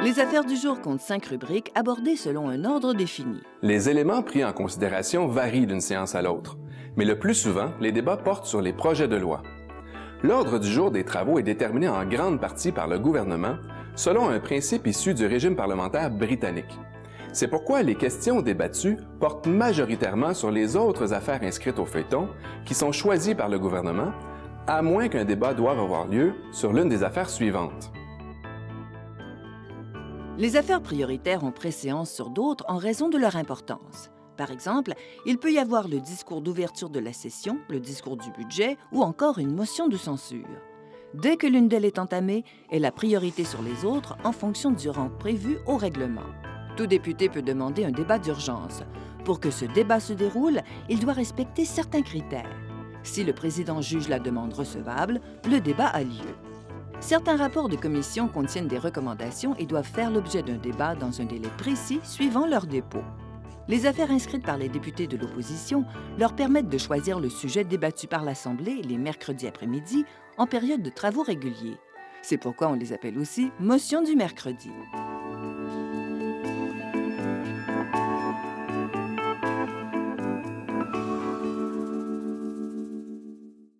Les affaires du jour comptent 5 rubriques abordées selon un ordre défini. Les éléments pris en considération varient d'une séance à l'autre, mais le plus souvent, les débats portent sur les projets de loi. L'ordre du jour des travaux est déterminé en grande partie par le gouvernement, selon un principe issu du régime parlementaire britannique. C'est pourquoi les questions débattues portent majoritairement sur les autres affaires inscrites au feuilleton, qui sont choisies par le gouvernement, à moins qu'un débat doive avoir lieu sur l'une des affaires suivantes. Les affaires prioritaires ont préséance sur d'autres en raison de leur importance. Par exemple, il peut y avoir le discours d'ouverture de la session, le discours du budget ou encore une motion de censure. Dès que l'une d'elles est entamée, elle a priorité sur les autres en fonction du rang prévu au règlement. Tout député peut demander un débat d'urgence. Pour que ce débat se déroule, il doit respecter certains critères. Si le président juge la demande recevable, le débat a lieu. Certains rapports de commission contiennent des recommandations et doivent faire l'objet d'un débat dans un délai précis suivant leur dépôt. Les affaires inscrites par les députés de l'opposition leur permettent de choisir le sujet débattu par l'Assemblée les mercredis après-midi en période de travaux réguliers. C'est pourquoi on les appelle aussi « motions du mercredi ».